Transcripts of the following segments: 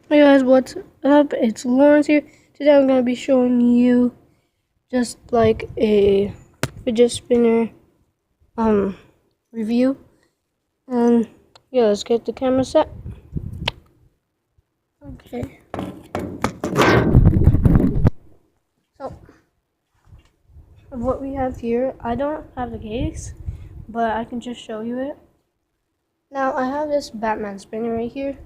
Hey guys, what's up? It's Lawrence here. Today I'm going to be showing you just like a fidget spinner review. And yeah, let's get the camera set. Okay. So what we have here, I don't have the case, but I can just show you it. Now I have this Batman spinner right here.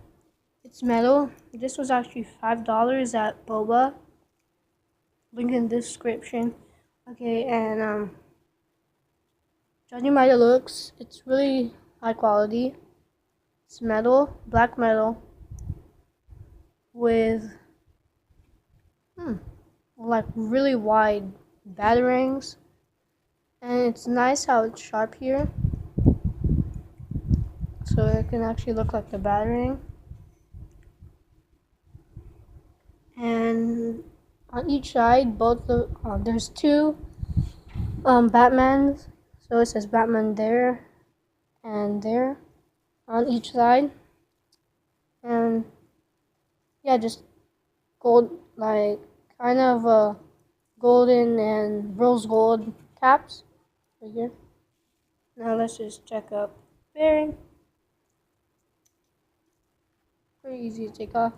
It's metal. This was actually $5 at Boba. Link in the description. Okay, and judging by the looks, it's really high quality. It's metal, black metal, with like really wide batarangs, and it's nice how it's sharp here, so it can actually look like the batarang. And on each side, there's two Batmans, so it says Batman there and there on each side, and yeah, just gold, like kind of golden and rose gold caps right here. Now let's just check up bearing. Pretty easy to take off.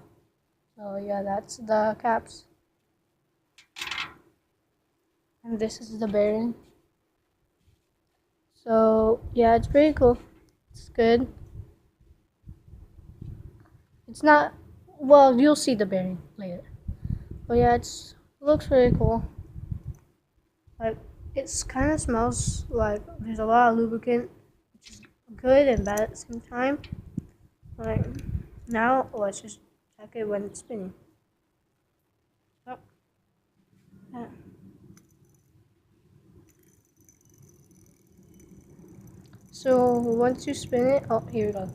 So yeah, that's the caps. And this is the bearing. So yeah, it's pretty cool. It's good. It's not, well, you'll see the bearing later. But yeah, it looks really cool. Like, it kind of smells like there's a lot of lubricant, which is good and bad at the same time. Like, now let's just check it when it's spinning. Oh, yeah. So once you spin it, oh, here we go.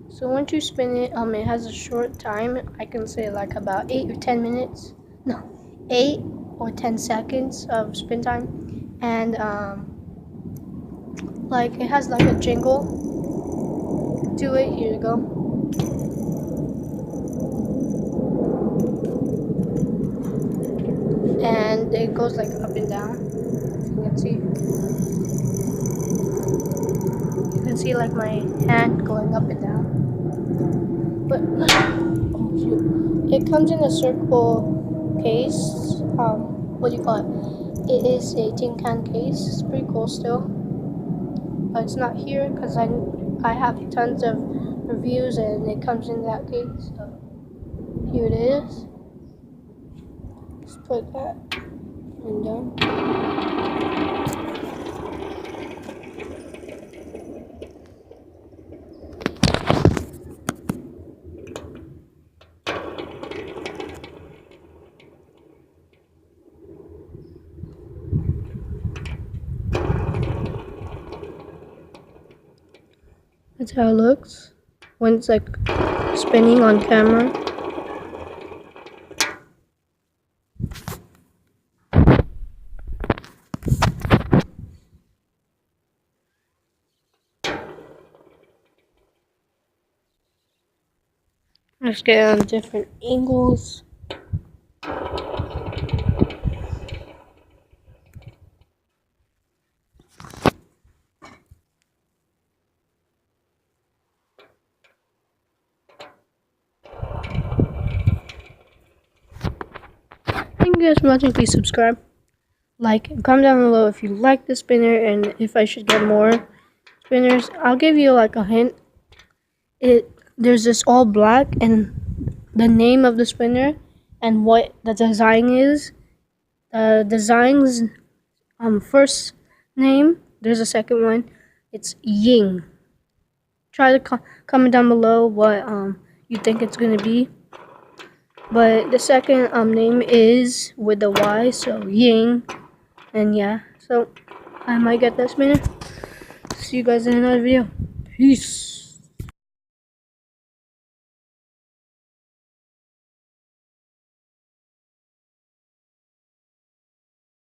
So once you spin it, it has a short time. I can say like about 8 or 10 minutes. No, 8 or 10 seconds of spin time, and like it has like a jingle to it. Here you go. And it goes like up and down. You can see. You can see like my hand going up and down. But oh shoot. It comes in a circle case. What do you call it? It is a tin can case. It's pretty cool still. But it's not here because I have tons of reviews and it comes in that case. So here it is. Let's put that and done. That's how it looks when it's like spinning on camera. Let's get on different angles. Thank you guys for watching. Please subscribe, like, and comment down below if you like the spinner and if I should get more spinners. I'll give you like a hint. There's this all black and the name of the spinner and what the design is. The design's first name. There's a second one. It's Ying. Try to comment down below what you think it's gonna be. But the second name is with the Y, so Ying. And yeah, so I might get this minute. See you guys in another video. Peace.